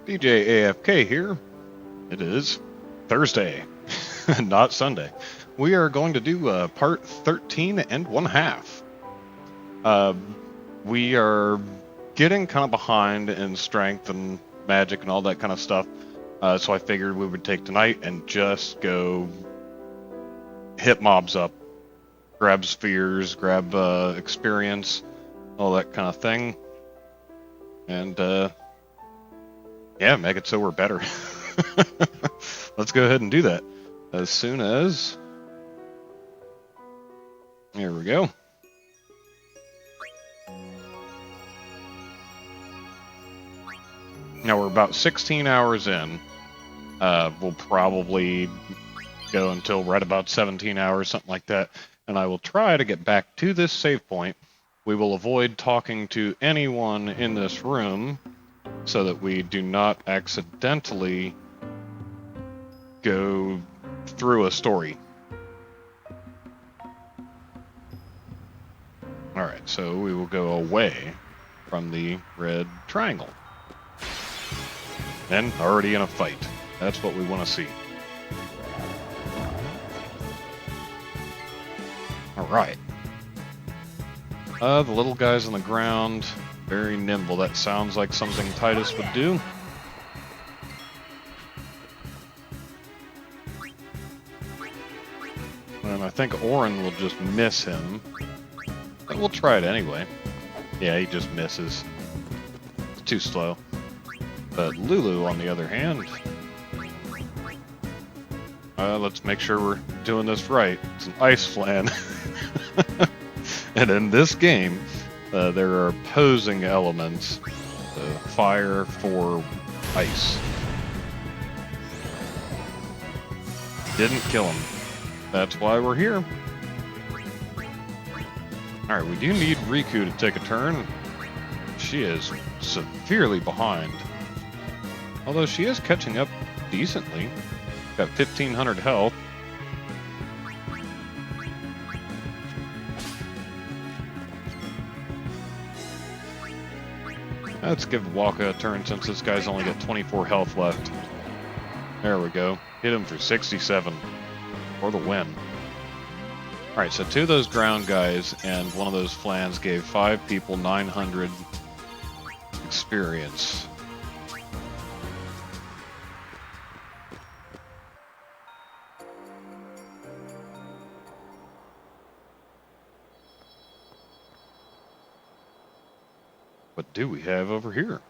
DJ AFK here. It is Thursday, not Sunday. We are going to do part 13 and 1/2. We are getting kind of behind in strength and magic and all that kind of stuff. So I figured we would take tonight and just go hit mobs up. Grab spheres, grab experience, all that kind of thing. And yeah, make it so we're better. Let's go ahead and do that. As soon as... Here we go. Now we're about 16 hours in. We'll probably go until right about 17 hours, something like that. And I will try to get back to this save point. We will avoid talking to anyone in this room so that we do not accidentally go through a story. Alright, so we will go away from the red triangle. And already in a fight. That's what we want to see. Alright. The little guys on the ground, very nimble. That sounds like something Titus would do. And I think Orin will just miss him. But we'll try it anyway. Yeah, he just misses. It's too slow. But Lulu, on the other hand... let's make sure we're doing this right. It's an ice flan. And in this game, there are opposing elements. Fire for ice. Didn't kill him. That's why we're here. Alright, we do need Riku to take a turn. She is severely behind. Although she is catching up decently. Got 1,500 health. Let's give Waka a turn since this guy's only got 24 health left. There we go. Hit him for 67. For the win. Alright, so 2 of those ground guys and one of those flans gave 5 people 900 experience. What do we have over here?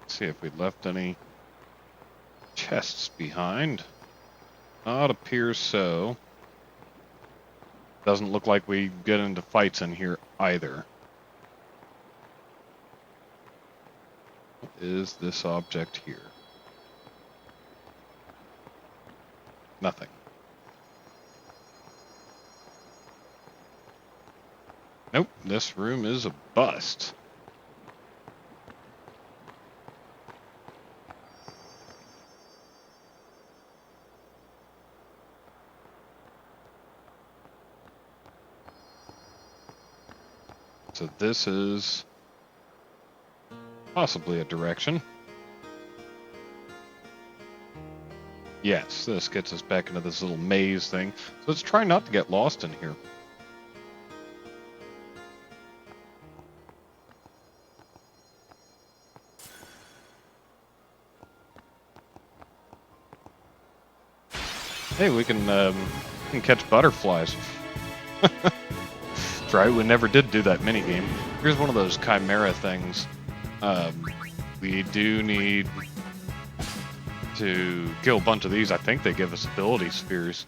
Let's see if we left any chests behind. It appears so. Doesn't look like we get into fights in here either. What is this object here? Nothing. Nope, this room is a bust. So this is possibly a direction. Yes, this gets us back into this little maze thing. So let's try not to get lost in here. Hey, we can catch butterflies. That's right, we never did do that minigame. Here's one of those chimera things. We do need to kill a bunch of these. I think they give us ability spheres.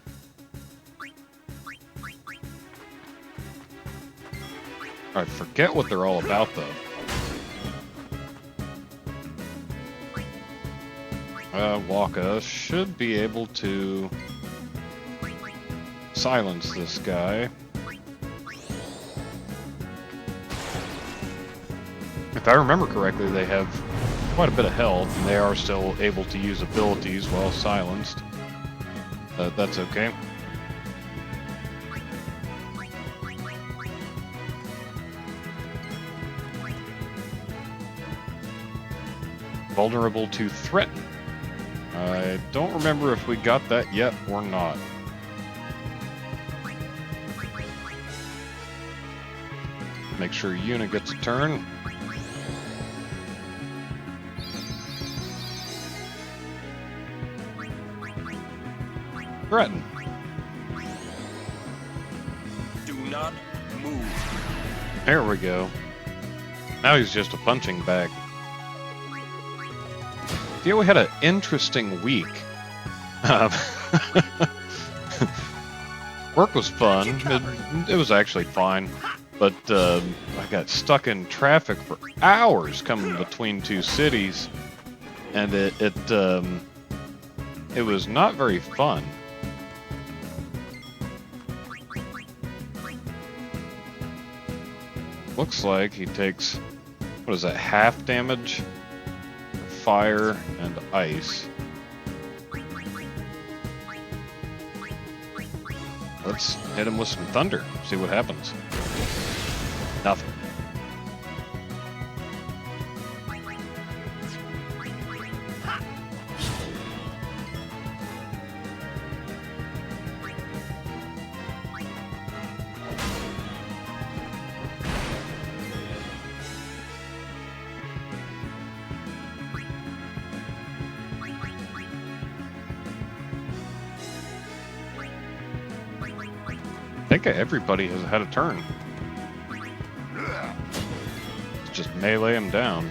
I forget what they're all about, though. Waka should be able to silence this guy. If I remember correctly, they have quite a bit of health, and they are still able to use abilities while silenced. That's okay. Vulnerable to threat. I don't remember if we got that yet or not. Make sure Yuna gets a turn. Threaten. Do not move. There we go. Now he's just a punching bag. Yeah, we had an interesting week. Work was fun. It was actually fine. But I got stuck in traffic for hours coming between two cities. And it was not very fun. Looks like he takes, what is that, half damage? Fire and ice. Let's hit him with some thunder, see what happens. Nothing. I think everybody has had a turn. Just melee him down.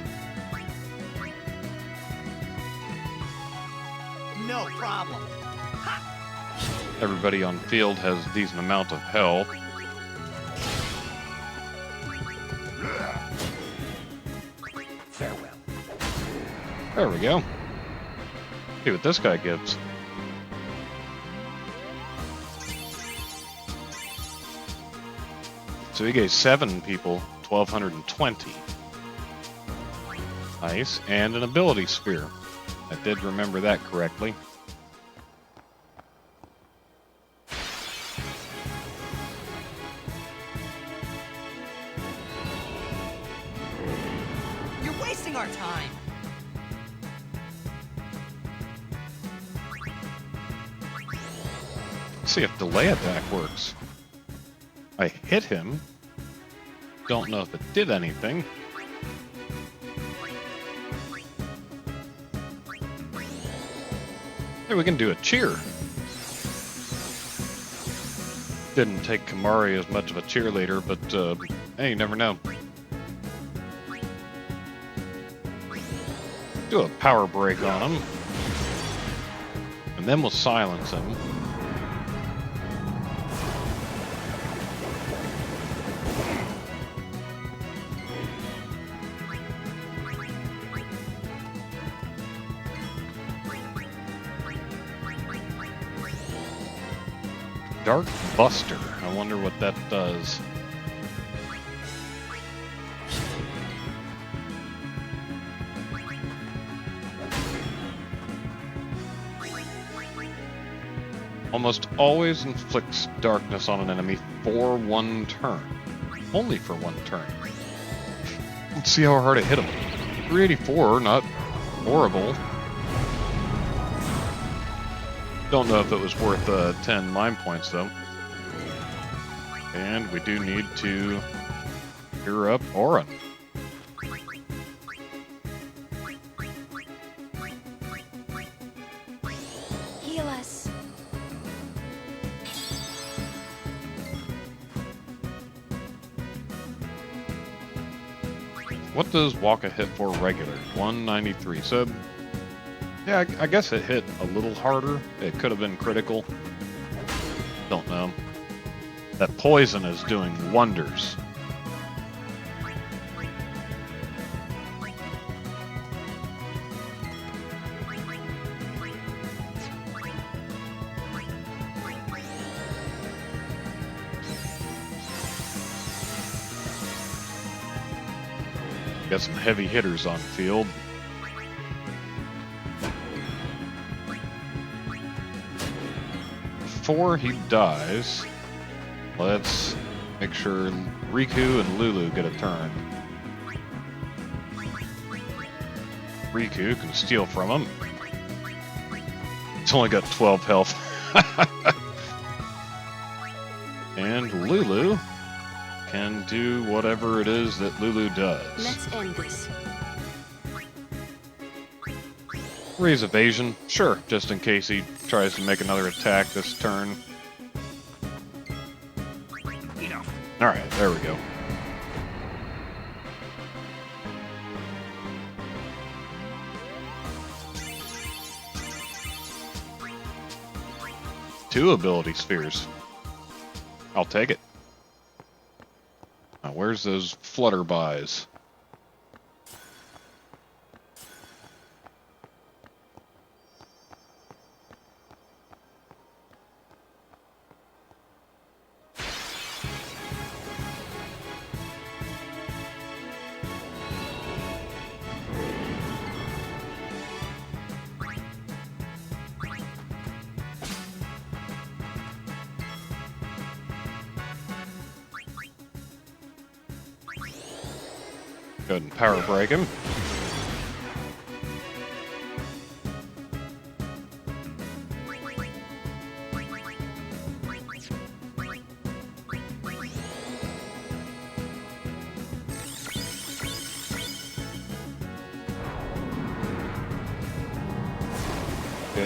No problem. Everybody on field has a decent amount of health. Farewell. There we go. See what this guy gives. So he gave 7 people 1,220. Nice, and an ability spear. I did remember that correctly. You're wasting our time. Let's see if delay attack works. I hit him. Don't know if it did anything. Hey, we can do a cheer. Didn't take Kamari as much of a cheerleader, but hey, you never know. Do a power break on him. And then we'll silence him. Dark Buster. I wonder what that does. Almost always inflicts darkness on an enemy for 1 turn. Only for 1 turn. Let's see how hard I hit him. 384, not horrible. Don't know if it was worth 10 mine points though. And we do need to gear up Aura. Heal us. What does Waka hit for regular? 193. So yeah, I guess it hit a little harder. It could have been critical. Don't know. That poison is doing wonders. Got some heavy hitters on field. before he dies, let's make sure Riku and Lulu get a turn. Riku can steal from him. It's only got 12 health. And Lulu can do whatever it is that Lulu does. Let's end this. Raise evasion, sure, just in case he tries to make another attack this turn. Enough. Alright, there we go. Two ability spheres. I'll take it. Now, where's those flutterbys? Go ahead and power break him.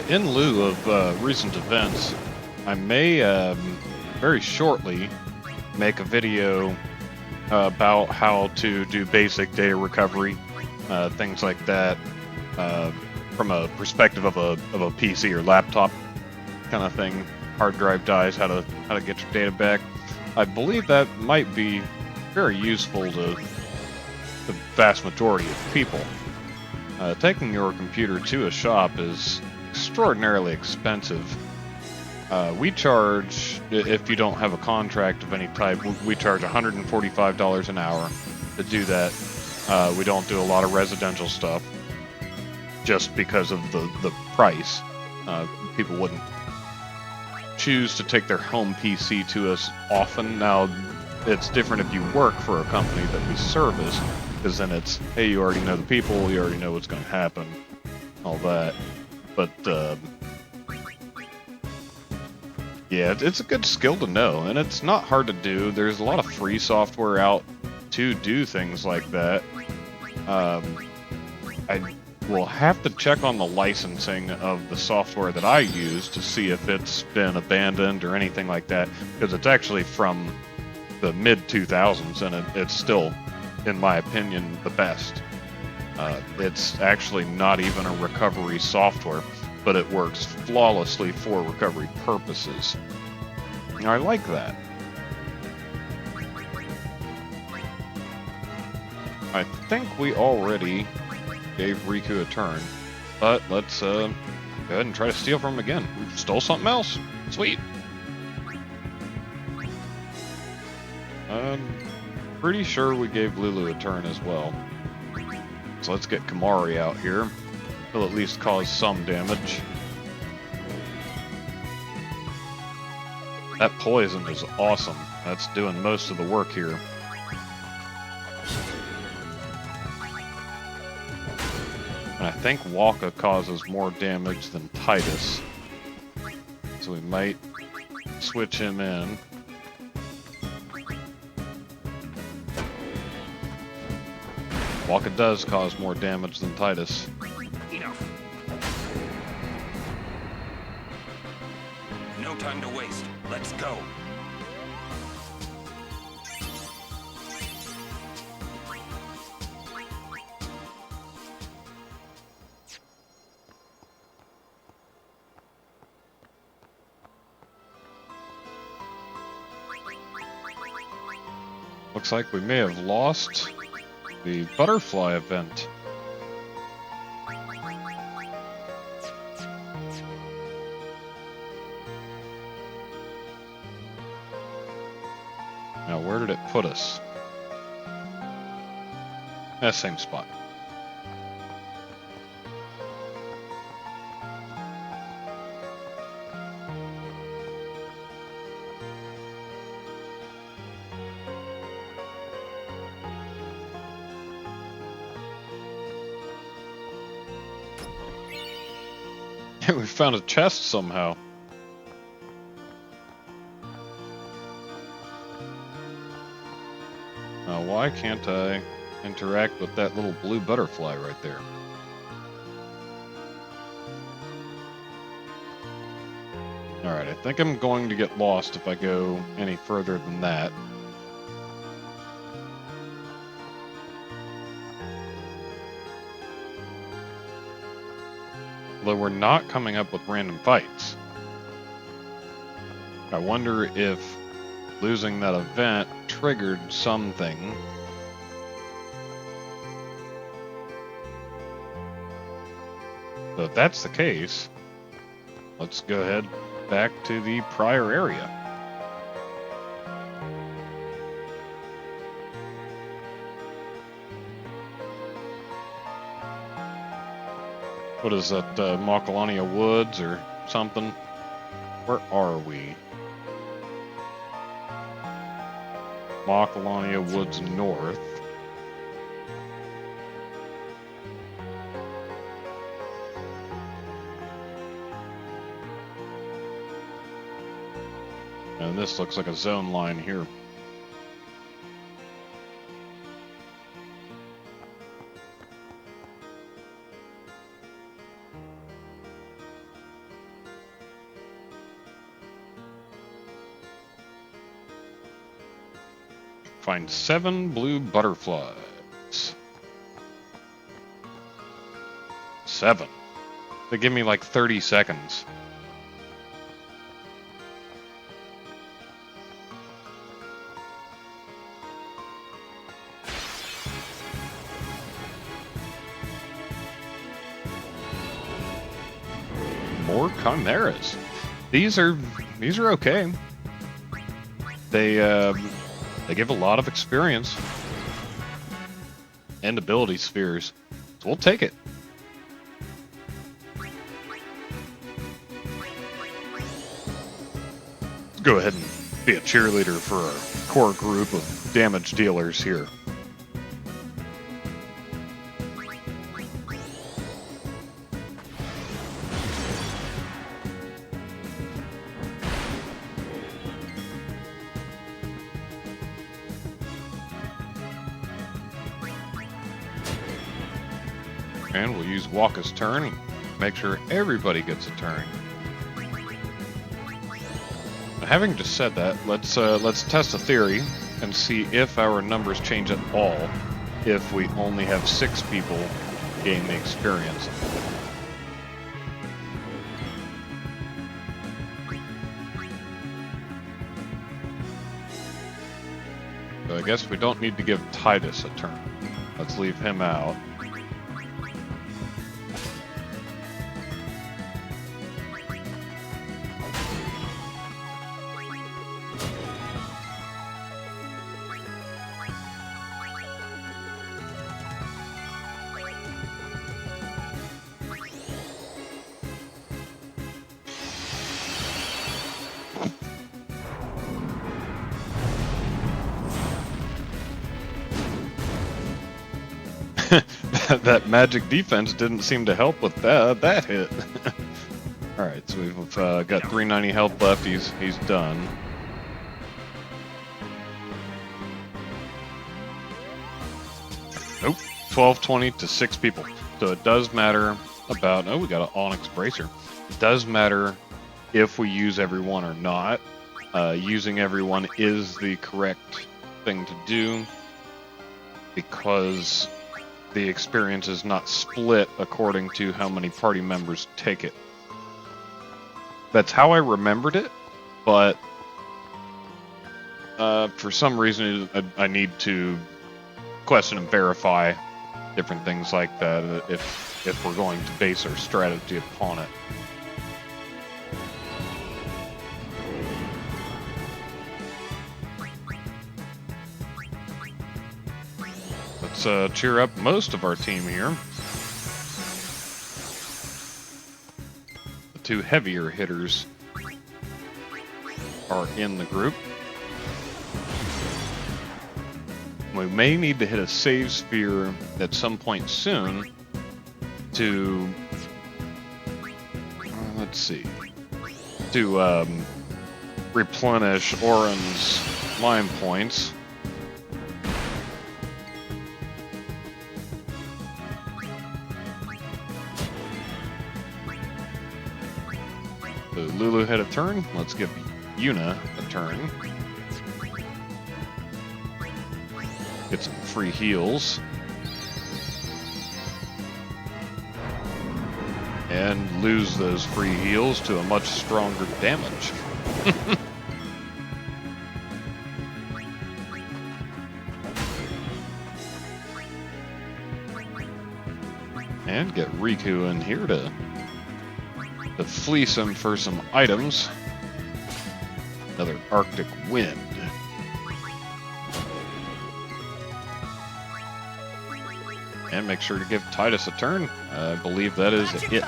In lieu of recent events, I may very shortly make a video about how to do basic data recovery, things like that, from a perspective of a PC or laptop kind of thing. Hard drive dies, how to get your data back. I believe that might be very useful to the vast majority of people. Taking your computer to a shop is extraordinarily expensive. We charge, if you don't have a contract of any type, we charge $145 an hour to do that. We don't do a lot of residential stuff just because of the price. People wouldn't choose to take their home PC to us often. Now, it's different if you work for a company that we service, because then it's, hey, you already know the people, you already know what's going to happen, all that. But, yeah, it's a good skill to know, and it's not hard to do. There's a lot of free software out to do things like that. I will have to check on the licensing of the software that I use to see if it's been abandoned or anything like that, because it's actually from the mid-2000s, and it's still, in my opinion, the best. It's actually not even a recovery software, but it works flawlessly for recovery purposes. I like that. I think we already gave Riku a turn, but let's go ahead and try to steal from him again. We stole something else. Sweet. I'm pretty sure we gave Lulu a turn as well. So let's get Kamari out here. He'll at least cause some damage. That poison is awesome. That's doing most of the work here. And I think Waka causes more damage than Titus. So we might switch him in. Waka does cause more damage than Titus. Enough. No time to waste. Let's go. Looks like we may have lost the butterfly event. Now, where did it put us? That same spot. We found a chest somehow. Now, why can't I interact with that little blue butterfly right there? Alright, I think I'm going to get lost if I go any further than that. Although we're not coming up with random fights. I wonder if losing that event triggered something. So if that's the case, let's go ahead back to the prior area. What is that, Macalania Woods or something? Where are we? Macalania Woods North. And this looks like a zone line here. Find 7 blue butterflies. 7. They give me like 30 seconds. More chimeras. These are okay. They give a lot of experience and ability spheres, so we'll take it. Let's go ahead and be a cheerleader for our core group of damage dealers here. And we'll use Waka's turn and make sure everybody gets a turn. Now, having just said that, let's test a theory and see if our numbers change at all if we only have 6 people gain the experience. So I guess we don't need to give Titus a turn. Let's leave him out. That magic defense didn't seem to help with that hit. Alright, so we've got 390 health left. He's done. Nope. 1220 to 6 people. So it does matter about... Oh, we got an Onyx Bracer. It does matter if we use everyone or not. Using everyone is the correct thing to do because the experience is not split according to how many party members take it. That's how I remembered it, but for some reason I need to question and verify different things like that if we're going to base our strategy upon it. Let's cheer up most of our team here. The 2 heavier hitters are in the group. We may need to hit a save sphere at some point soon to... let's see, to replenish Oren's line points. So Lulu had a turn. Let's give Yuna a turn. Get some free heals. And lose those free heals to a much stronger damage. And get Riku in here to fleece him for some items. Another Arctic Wind. And make sure to give Titus a turn. I believe that is it.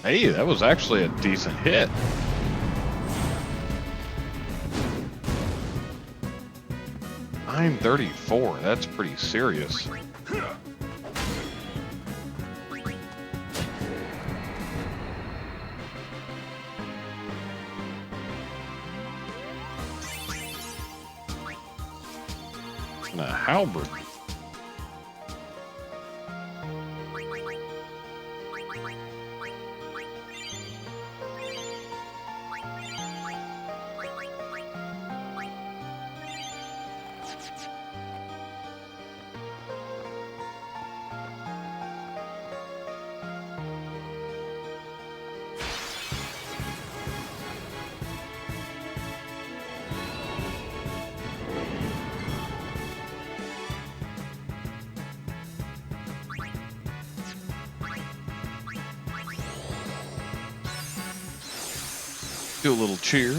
Hey, that was actually a decent hit. $934, that's pretty serious. And a halberd. Do a little cheer.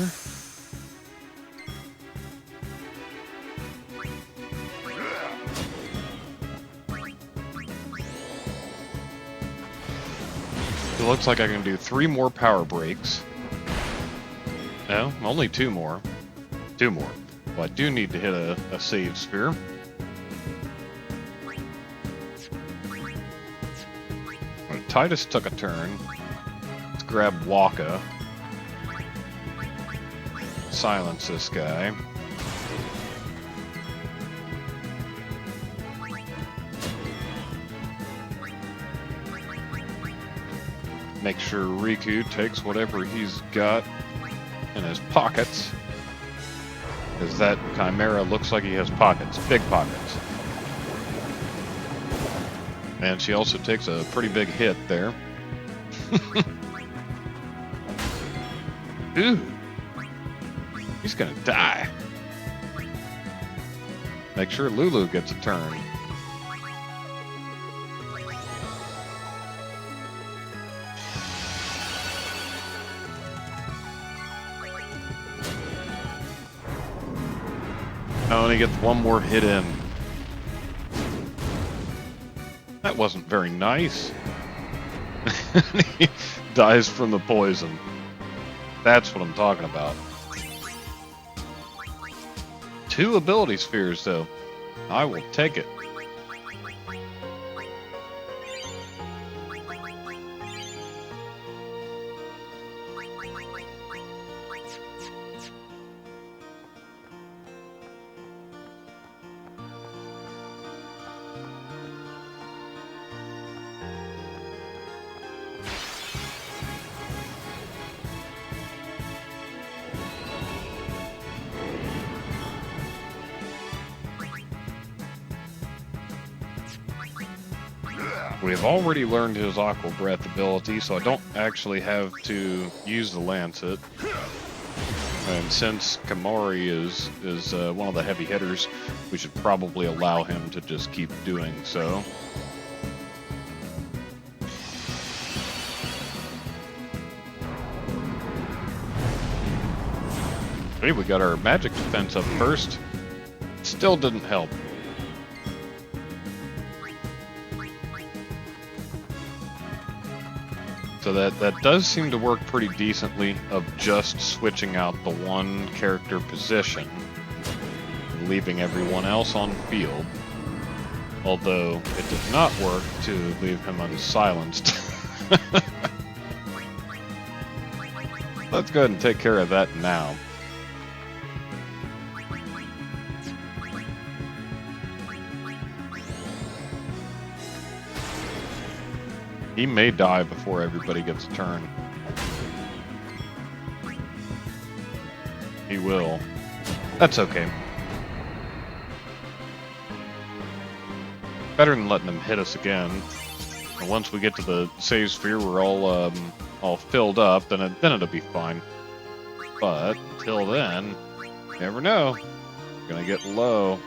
It looks like I can do 3 more power breaks. No, only 2 more. 2 more. Well, I do need to hit a save sphere. Titus took a turn. Let's grab Waka. Silence this guy. Make sure Riku takes whatever he's got in his pockets. Because that Chimera looks like he has pockets. Big pockets. And she also takes a pretty big hit there. Ooh. He's gonna die. Make sure Lulu gets a turn. Oh, and he gets 1 more hit in. That wasn't very nice. He dies from the poison. That's what I'm talking about. 2 ability spheres, though. I will take it. We've already learned his Aqua Breath ability, so I don't actually have to use the Lancet. And since Kamori is one of the heavy hitters, we should probably allow him to just keep doing so. Hey, we got our magic defense up first. Still didn't help. So that does seem to work pretty decently of just switching out the 1 character position. leaving everyone else on field. Although it did not work to leave him unsilenced. Let's go ahead and take care of that now. He may die before everybody gets a turn. He will. That's okay. Better than letting him hit us again. And once we get to the save sphere, we're all filled up, then it'll be fine. But until then, you never know. We're gonna get low.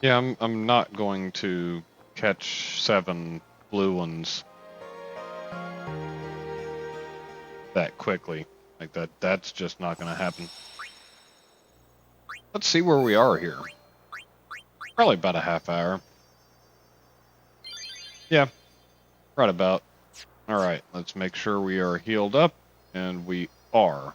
Yeah, I'm not going to catch 7 blue ones that quickly. Like that's just not going to happen. Let's see where we are here. Probably about a half hour. Yeah, right about. All right, let's make sure we are healed up, and we are.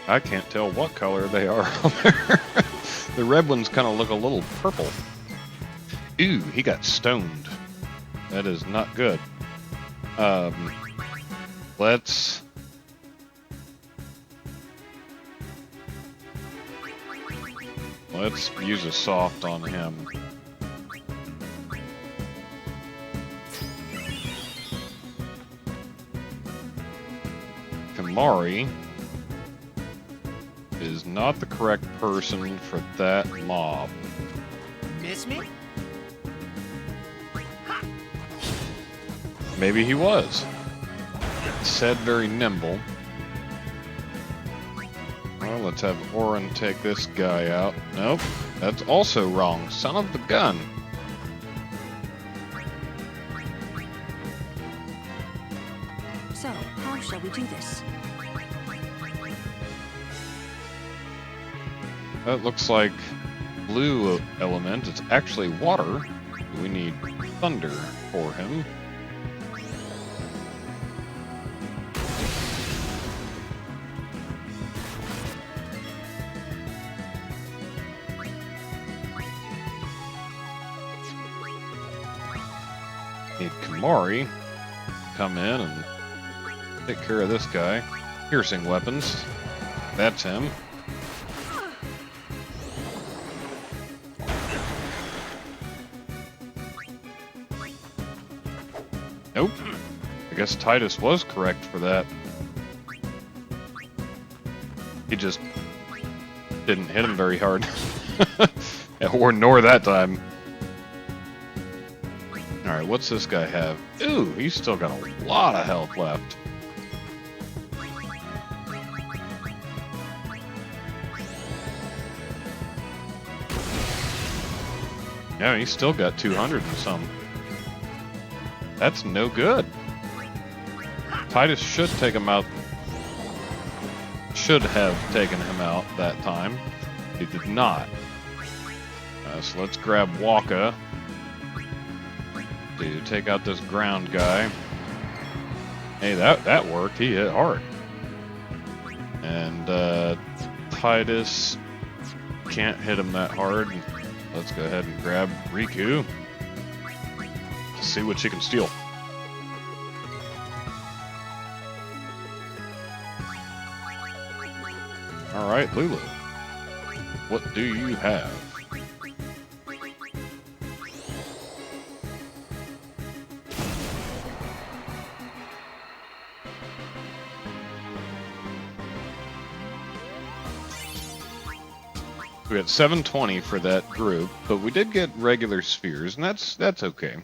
I can't tell what color they are on there. The red ones kind of look a little purple. Ooh, he got stoned. That is not good. Let's use a soft on him. Kamari is not the correct person for that mob. Miss me? Maybe he was. Said very nimble. Well, let's have Oren take this guy out. Nope, that's also wrong. Son of the gun. So, how shall we do this? That looks like blue element. It's actually water. We need thunder for him. Need Kamari to come in and take care of this guy. Piercing weapons. That's him. Nope. I guess Titus was correct for that. He just didn't hit him very hard. Or nor that time. Alright, what's this guy have? Ooh, he's still got a lot of health left. Yeah, he's still got 200 and some. That's no good. Titus should take him out. Should have taken him out that time. He did not. So let's grab Waka to take out this ground guy. Hey, that worked. He hit hard. And Titus can't hit him that hard. Let's go ahead and grab Riku. See what she can steal. Alright, Lulu. What do you have? We got 720 for that group, but we did get regular spheres, and that's okay.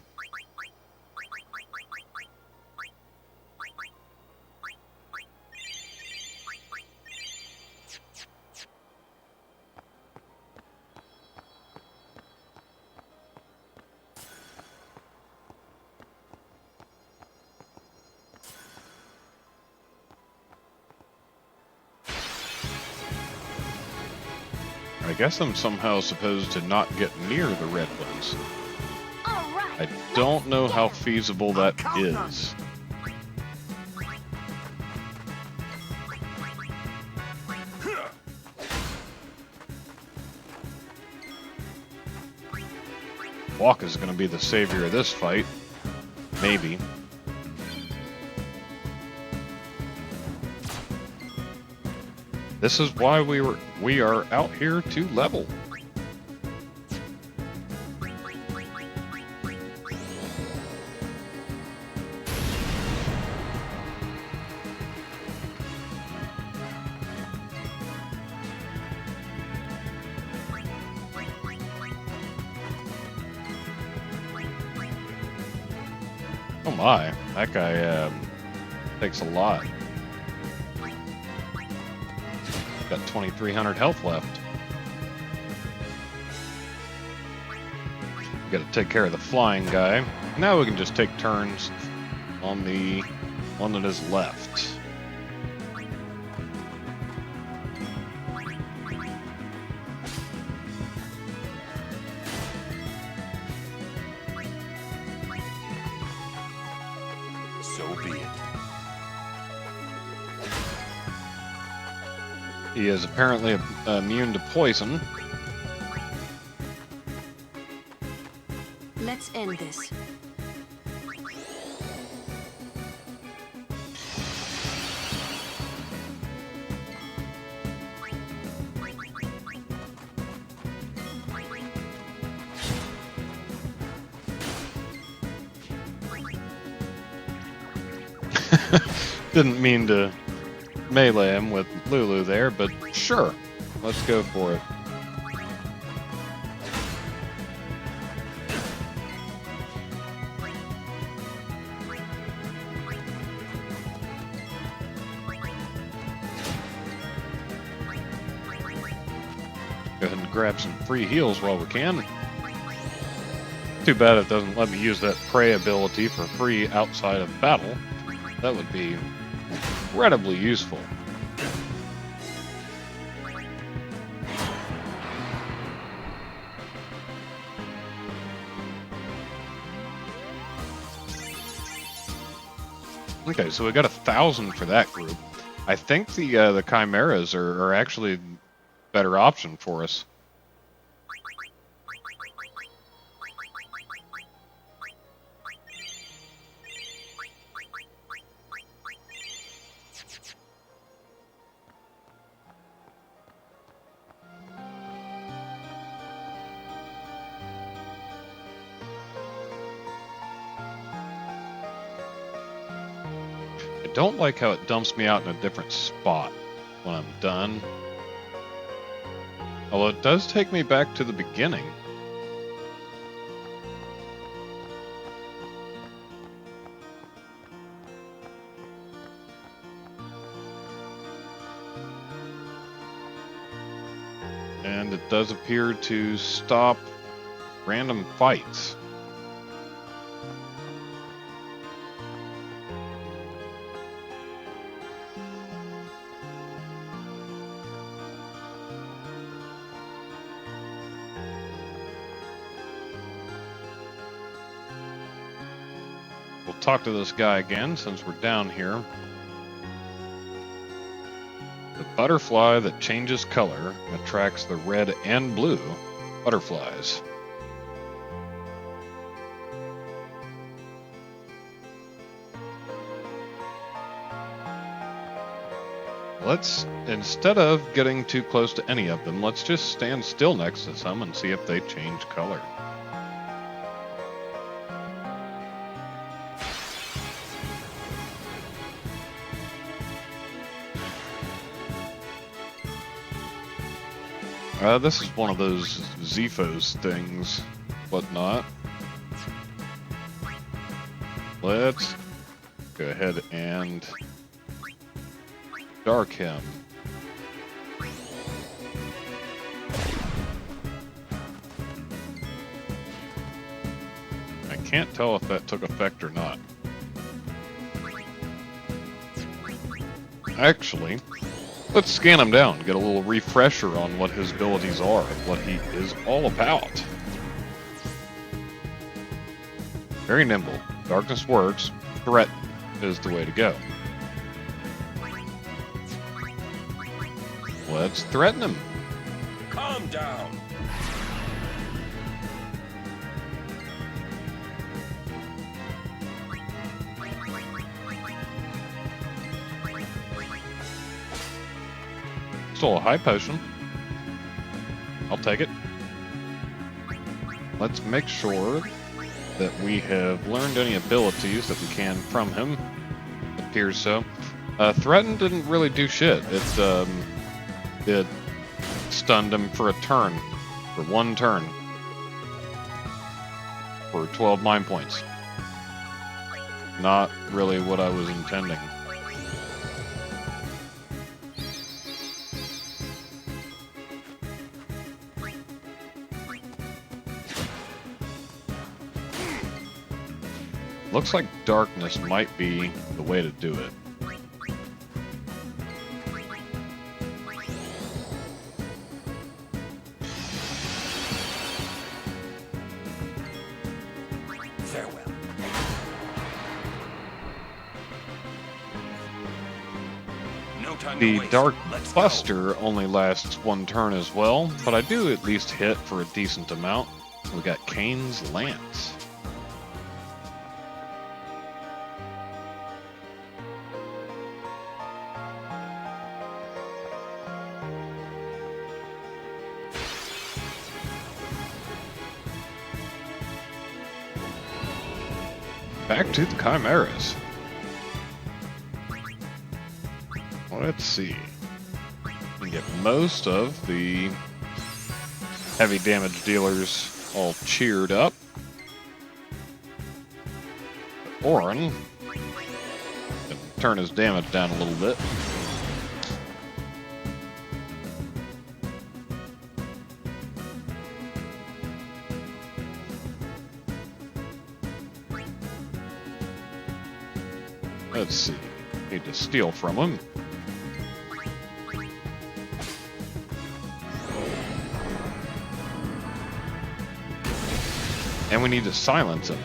I guess I'm somehow supposed to not get near the red ones. All right. I don't know how feasible that is. Walk is going to be the savior of this fight. Maybe. This is why we are out here to level. Oh my, that guy takes a lot. Got 2,300 health left. Got to take care of the flying guy. Now we can just take turns on the one that is left. So be it. He is apparently immune to poison. Let's end this. Didn't mean to melee him with Lulu there, but sure, let's go for it. Go ahead and grab some free heals while we can. Too bad it doesn't let me use that prey ability for free outside of battle. That would be incredibly useful. Okay, so we got 1,000 for that group. I think the chimeras are actually a better option for us. I don't like how it dumps me out in a different spot when I'm done. Although it does take me back to the beginning. And it does appear to stop random fights. We'll talk to this guy again since we're down here. The butterfly that changes color attracts the red and blue butterflies. Let's, instead of getting too close to any of them, let's just stand still next to some and see if they change color. This is one of those Zephos things, whatnot. Let's go ahead and dark him. I can't tell if that took effect or not. Actually, let's scan him down, get a little refresher on what his abilities are, what he is all about. Very nimble. Darkness works. Threat is the way to go. Let's threaten him. Calm down. Still a high potion. I'll take it. Let's make sure that we have learned any abilities that we can from him. Appears so. Threaten didn't really do shit. It stunned him for a turn. For one turn. For 12 mind points. Not really what I was intending. Looks like darkness might be the way to do it. Farewell. No time to The waste. Dark Let's go. Buster only lasts one turn as well, but I do at least hit for a decent amount. We got Kane's Lance. Back to the Chimeras. Let's see. We can get most of the heavy damage dealers all cheered up. Orin can turn his damage down a little bit. Let's see. Need to steal from him. And we need to silence him.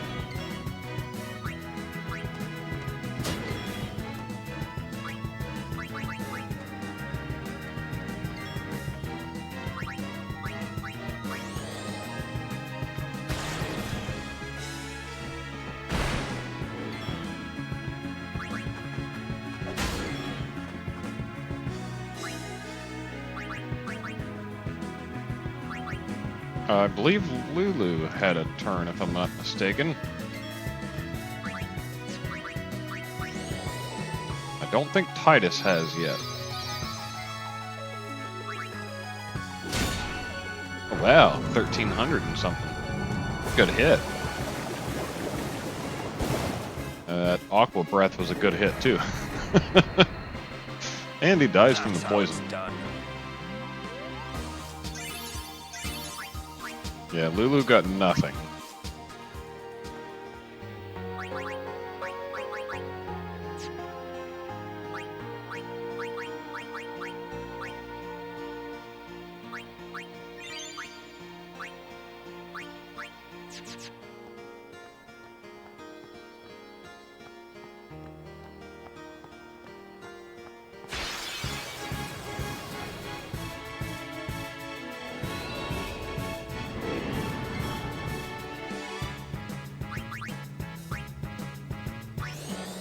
I believe Lulu had a turn, if I'm not mistaken. I don't think Titus has yet. Oh, wow, 1,300 and something. Good hit. That Aqua Breath was a good hit, too. And he dies from the That's how it's poison. done. Yeah, Lulu got nothing.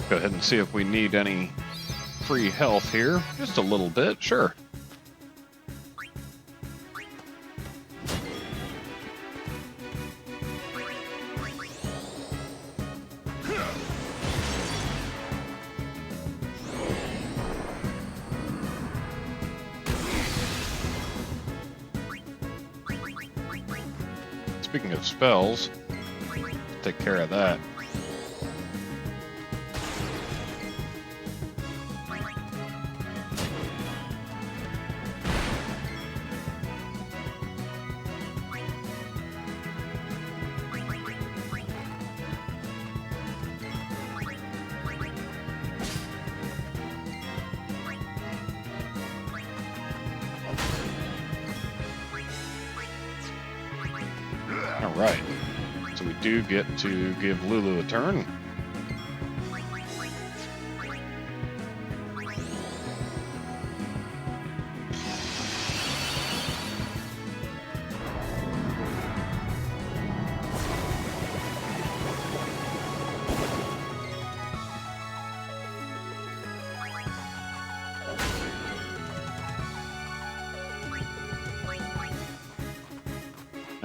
Go ahead and see if we need any free health here. Just a little bit, sure. speaking of spells, take care of that. Alright, so we do get to give Lulu a turn.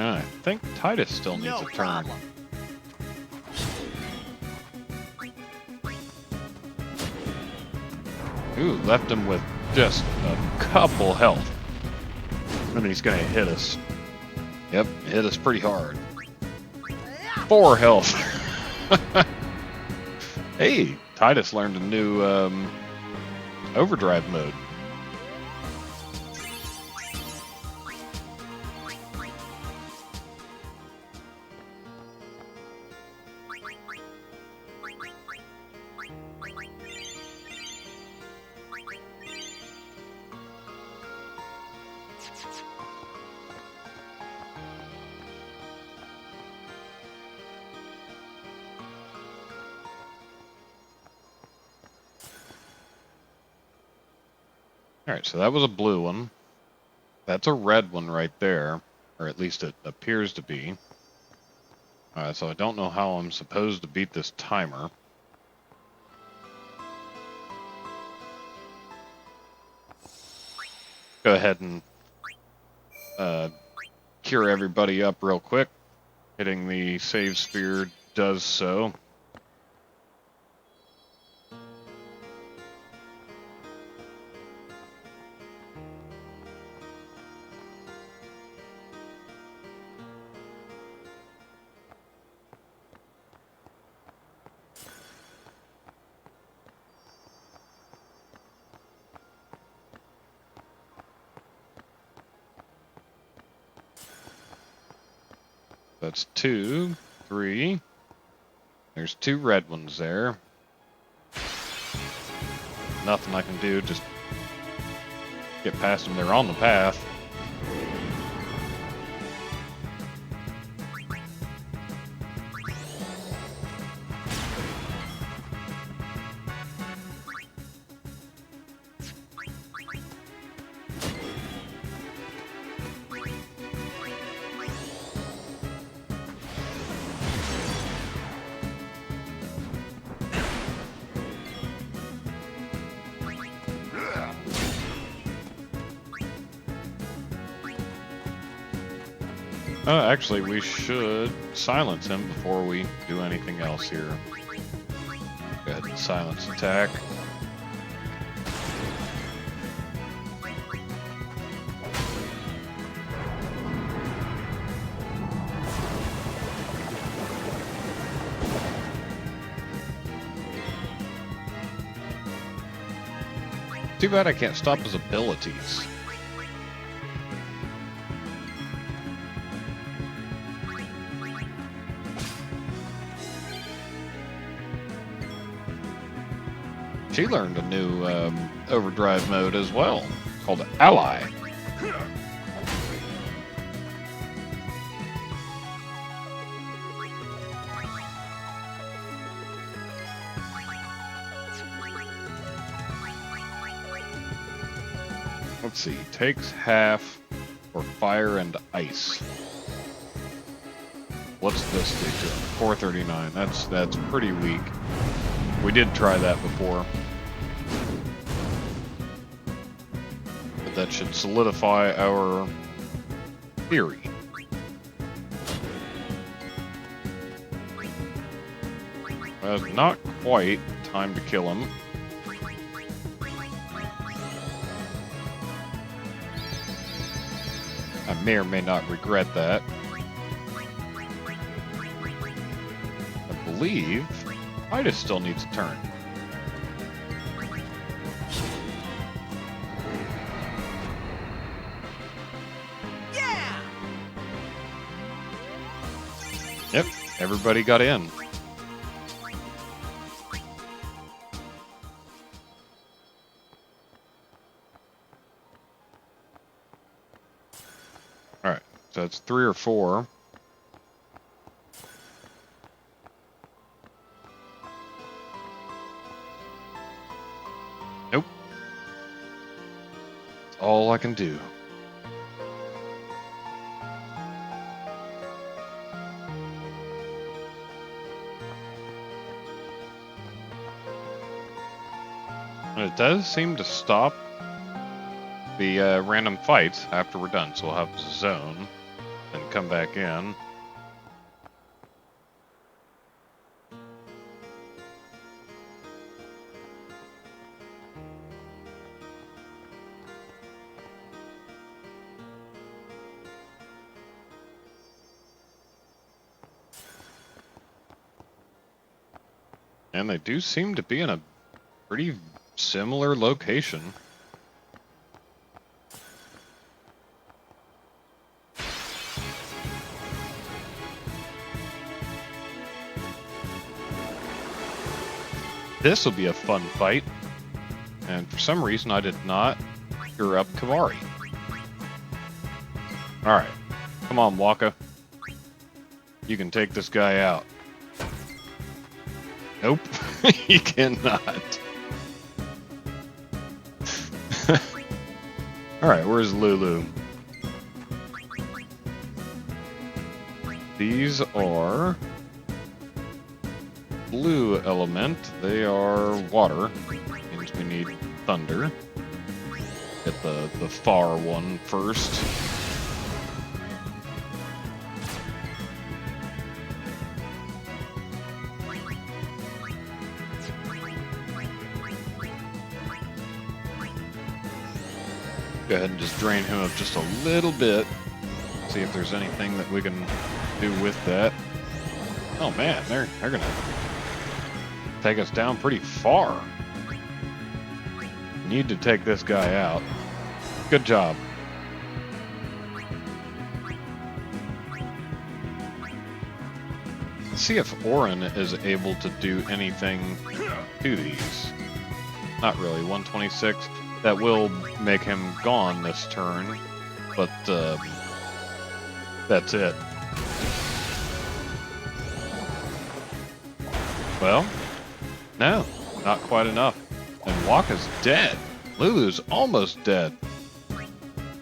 I think Titus still needs No a turn. problem. Ooh, left him with just a couple health. And he's gonna hit us. Yep, hit us pretty hard. 4 health. Hey, Titus learned a new overdrive mode. Alright, so that was a blue one. That's a red one right there. Or at least it appears to be. So I don't know how I'm supposed to beat this timer. Go ahead and cure everybody up real quick. Hitting the save sphere does so. That's 2, 3. There's 2 red ones there. Nothing I can do, just get past them. They're on the path. Actually, we should silence him before we do anything else here. Go ahead and silence attack. Too bad I can't stop his abilities. She learned a new overdrive mode as well, called Ally. Let's see, takes half for fire and ice. What's this do to him? 439. That's pretty weak. We did try that before. But that should solidify our theory. Not quite time to kill him. I may or may not regret that. believe Titus still needs a turn. Yeah! Yep, everybody got in. Alright, so it's 3 or 4. Nope. That's all I can do. And it does seem to stop the random fights after we're done, so we'll have to zone and come back in. And they do seem to be in a pretty similar location. This will be a fun fight. And for some reason I did not cure up Kavari. Alright. Come on, Waka. You can take this guy out. Nope. You cannot. Alright, where's Lulu? These are blue element. They are water. Means we need thunder. Get the far one first. Go ahead and just drain him of just a little bit. See if there's anything that we can do with that. Oh man, they're gonna take us down pretty far. Need to take this guy out. Good job. Let's see if Orin is able to do anything to these. Not really. 126. That will make him gone this turn, but that's it. Well, no, not quite enough. And Waka's dead. Lulu's almost dead.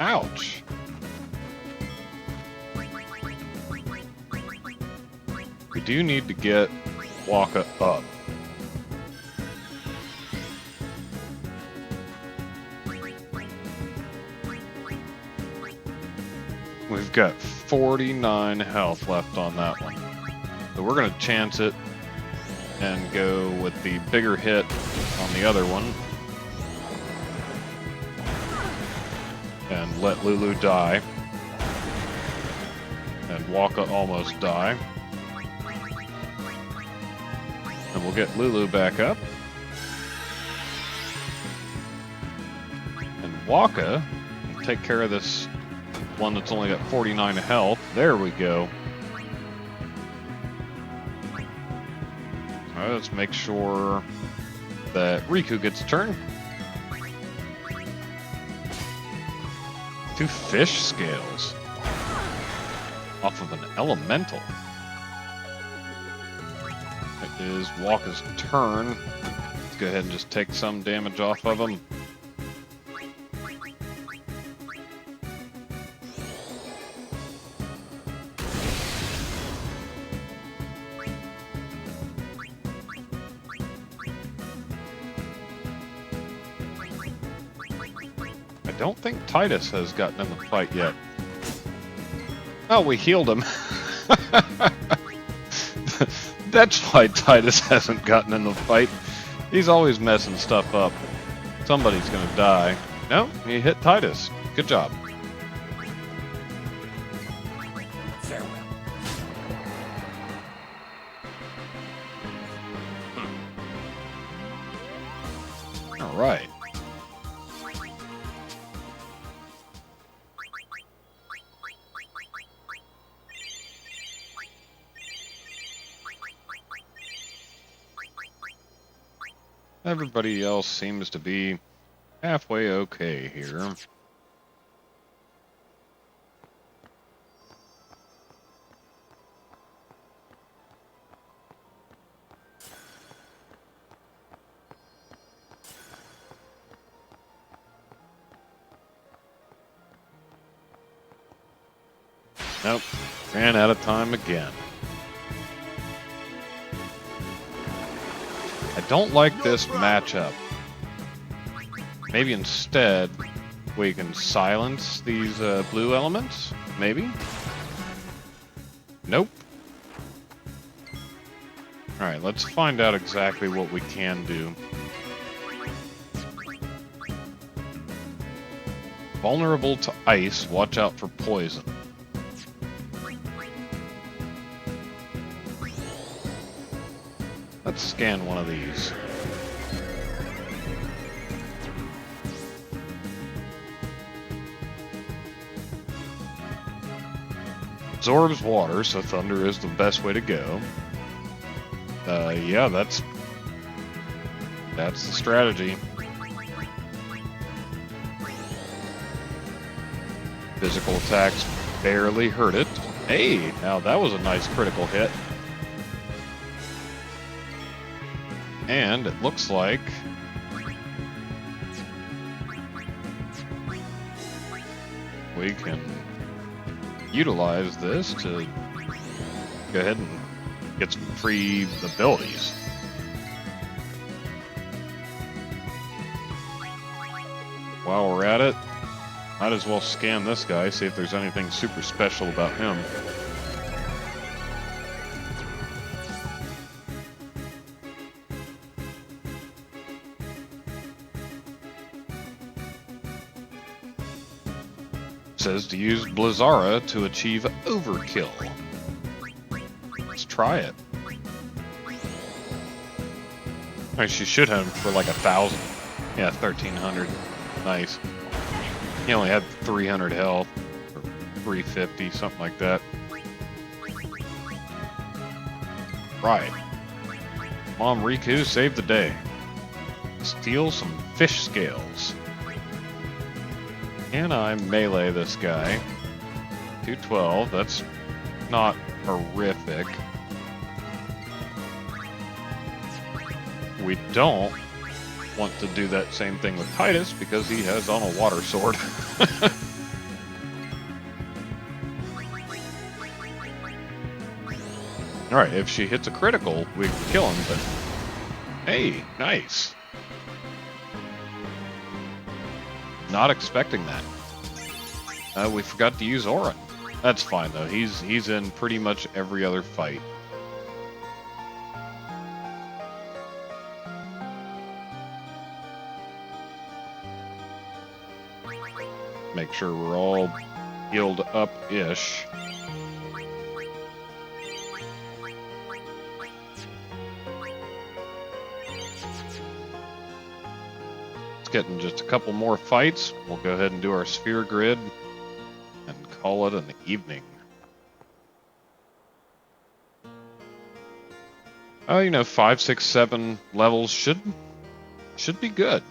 Ouch. We do need to get Waka up. We've got 49 health left on that one. So we're going to chance it and go with the bigger hit on the other one. And let Lulu die. And Waka almost die. And we'll get Lulu back up. And Waka will take care of this one that's only got 49 health. There we go. Alright, let's make sure that Riku gets a turn. 2 fish scales. Off of an elemental. It is Waka's turn. Let's go ahead and just take some damage off of him. I don't think Titus has gotten in the fight yet. Oh, we healed him. That's why Titus hasn't gotten in the fight. He's always messing stuff up. Somebody's gonna die. No, he hit Titus. Good job. Farewell. right. Everybody else seems to be halfway okay here. Nope, ran out of time again. I don't like this matchup. Maybe instead we can silence these blue elements? Maybe? Nope. Alright, let's find out exactly what we can do. Vulnerable to ice, watch out for poison. Let's scan one of these. Absorbs water, so thunder is the best way to go. Yeah, that's the strategy. Physical attacks barely hurt it. Hey, now that was a nice critical hit. And it looks like we can utilize this to go ahead and get some free abilities. While we're at it, might as well scan this guy, see if there's anything super special about him. Says to use Blizzara to achieve overkill. Let's try it. She should have him for like 1,000. Yeah, 1,300. Nice. He only had 300 health, or 350, something like that. Right. Mom Riku saved the day. Steal some fish scales. Can I melee this guy? 212, that's not horrific. We don't want to do that same thing with Titus because he has on a water sword. Alright, if she hits a critical, we can kill him, but... Hey, nice. Not expecting that. We forgot to use Aura. That's fine though. He's in pretty much every other fight. Make sure we're all healed up-ish. Getting just a couple more fights. We'll go ahead and do our sphere grid and call it an evening. Oh, you know, 5, 6, 7 levels should be good.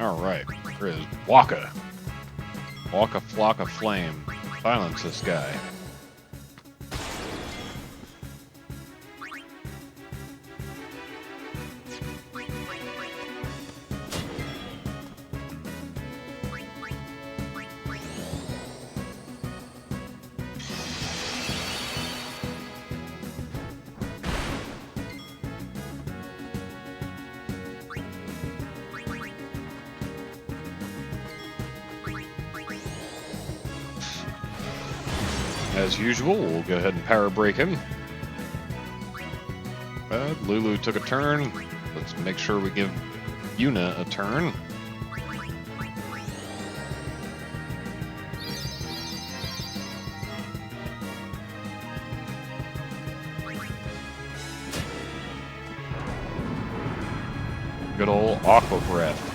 All right, there is Waka. Walk a flock of flame. Silence this guy. As usual, we'll go ahead and power break him. Lulu took a turn. Let's make sure we give Yuna a turn. Good old Aqua Breath.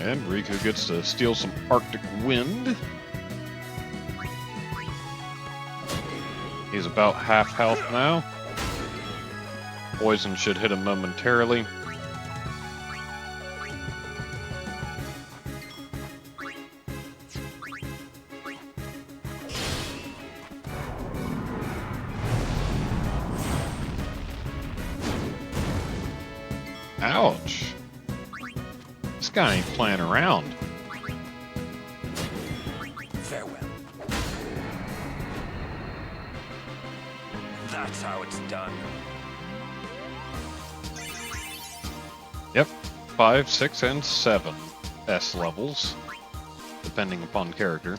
And Riku gets to steal some Arctic Wind. He's about half health now. Poison should hit him momentarily. Ouch. This guy ain't playing around. Farewell. That's how it's done. Yep, 5, 6, and 7 S levels, depending upon character.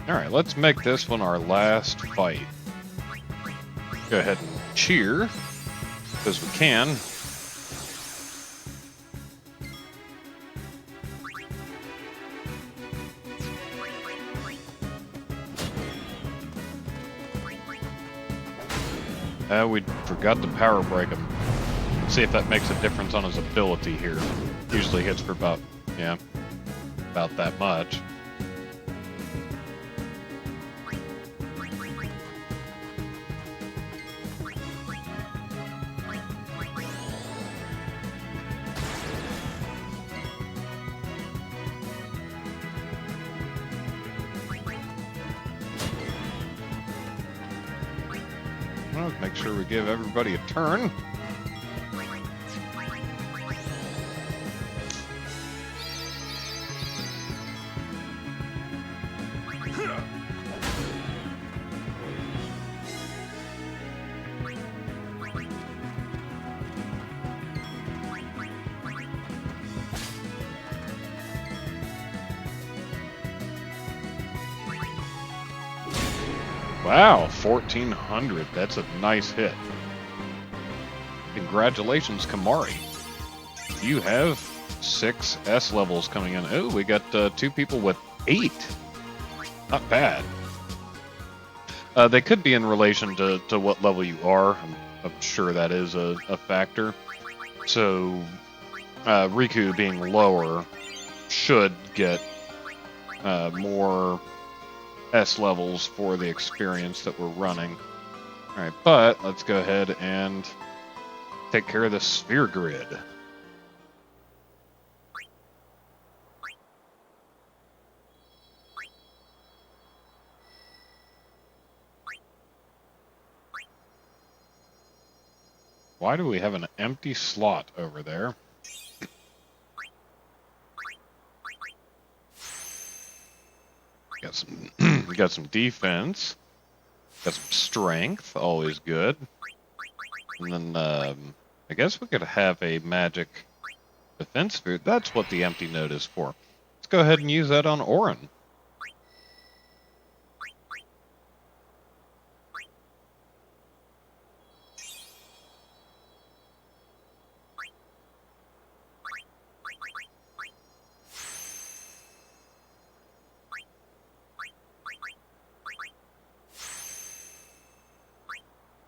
Alright, let's make this one our last fight. Go ahead and cheer, because we can. We forgot to power break him. See if that makes a difference on his ability here. Usually hits for about, yeah, about that much. Well, make sure we give everybody a turn. Wow, 1400. That's a nice hit. Congratulations, Kamari. You have 6 S levels coming in. Oh, we got 2 people with 8. Not bad. They could be in relation to what level you are. I'm sure that is a factor. So, Riku being lower should get more S levels for the experience that we're running. Alright, but let's go ahead and take care of the sphere grid. Why do we have an empty slot over there? We got some defense. Got some strength, always good. And then I guess we could have a magic defense sphere. That's what the empty node is for. Let's go ahead and use that on Auron.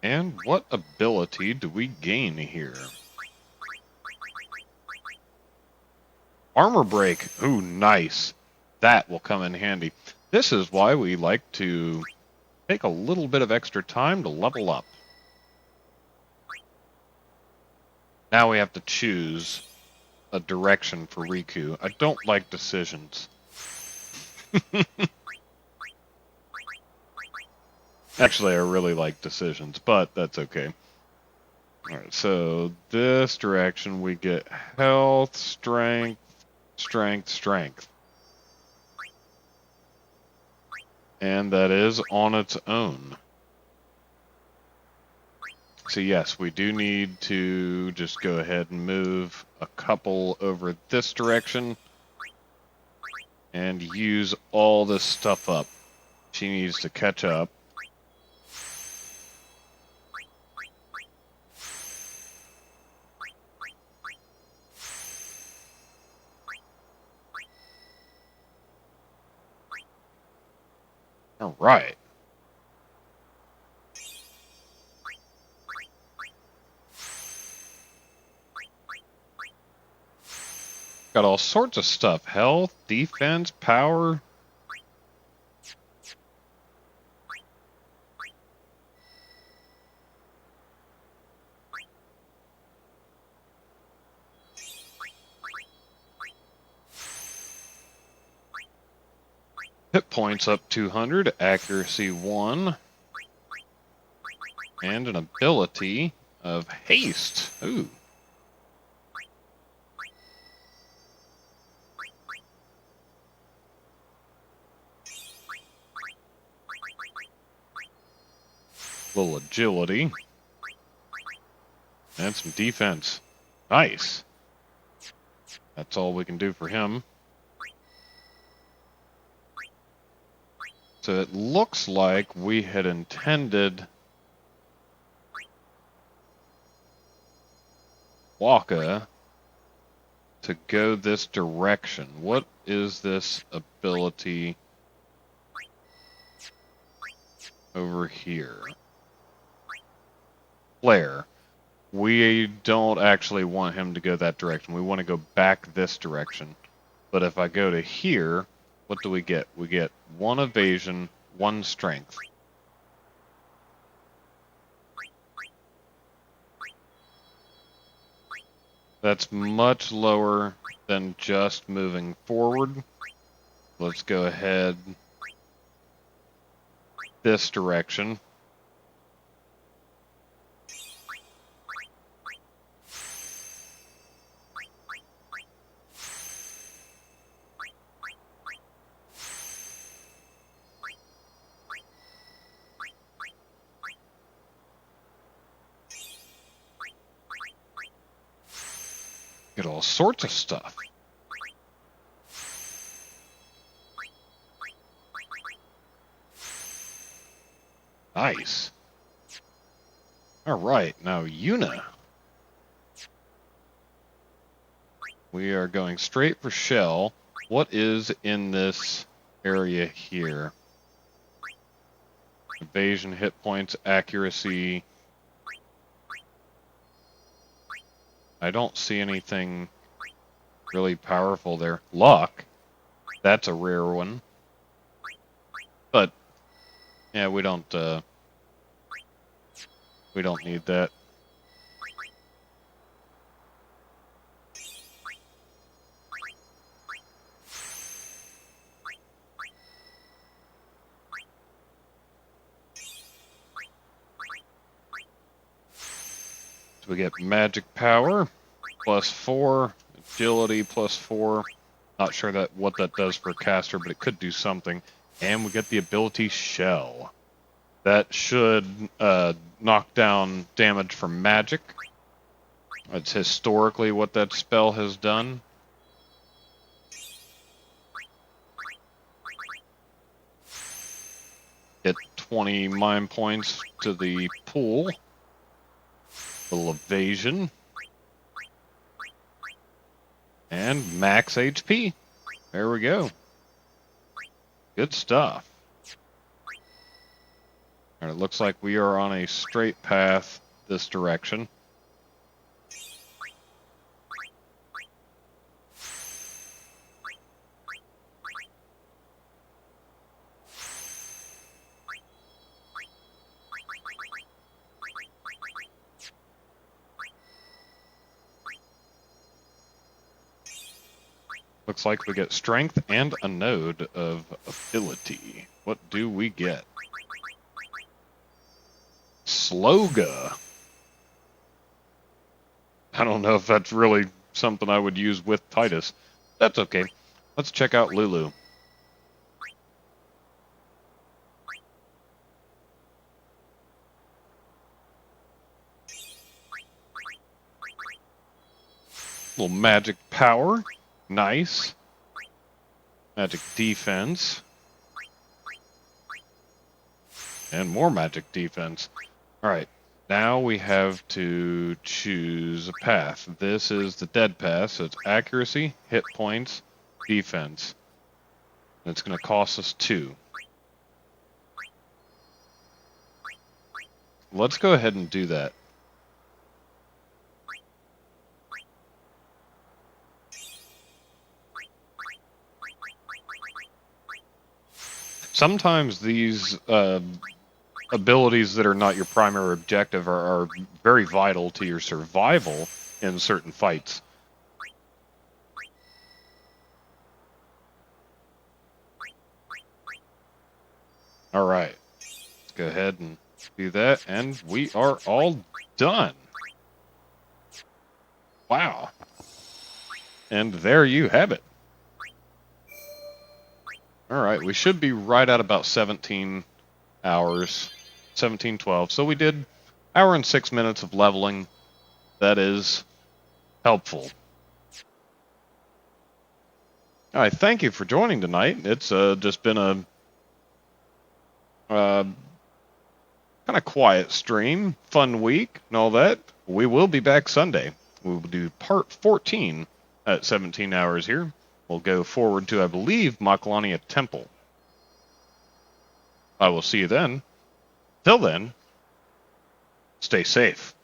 And what ability do we gain here? Armor break. Ooh, nice. That will come in handy. This is why we like to take a little bit of extra time to level up. Now we have to choose a direction for Riku. I don't like decisions. Actually, I really like decisions, but that's okay. Alright, so this direction we get health, strength, strength, strength. And that is on its own. So yes, we do need to just go ahead and move a couple over this direction and use all this stuff up. She needs to catch up. All right. Got all sorts of stuff. Health, defense, power. Hit points up 200, accuracy 1, and an ability of haste. Ooh. Little agility. And some defense. Nice. That's all we can do for him. So it looks like we had intended Waka to go this direction. What is this ability over here? Flare. We don't actually want him to go that direction. We want to go back this direction. But if I go to here, what do we get? We get 1 evasion, 1 strength. That's much lower than just moving forward. Let's go ahead this direction. Get all sorts of stuff. Nice. All right, now Yuna. We are going straight for Shell. What is in this area here? Evasion, hit points, accuracy. I don't see anything really powerful there. Luck. That's a rare one. But yeah, we don't need that. So we get magic power +4, agility +4. Not sure what that does for a caster, but it could do something. And we get the ability Shell. That should knock down damage from magic. That's historically what that spell has done. Get 20 mine points to the pool. Little evasion. And max HP. There we go. Good stuff. All right, it looks like we are on a straight path this direction. Looks like we get strength and a node of ability. What do we get? Sloga. I don't know if that's really something I would use with Titus. That's okay. Let's check out Lulu. Little magic power. Nice. Magic defense. And more magic defense. Alright, now we have to choose a path. This is the dead path, so it's accuracy, hit points, defense. And it's going to cost us 2. Let's go ahead and do that. Sometimes these abilities that are not your primary objective are very vital to your survival in certain fights. Alright, let's go ahead and do that, and we are all done. Wow. And there you have it. Alright, we should be right at about 17 hours, 17:12. So we did 1 hour and 6 minutes of leveling. That is helpful. Alright, thank you for joining tonight. It's just been a kind of quiet stream, fun week, and all that. We will be back Sunday. We will do part 14 at 17 hours here. We'll go forward to, I believe, Macalania Temple. I will see you then. Till then, stay safe.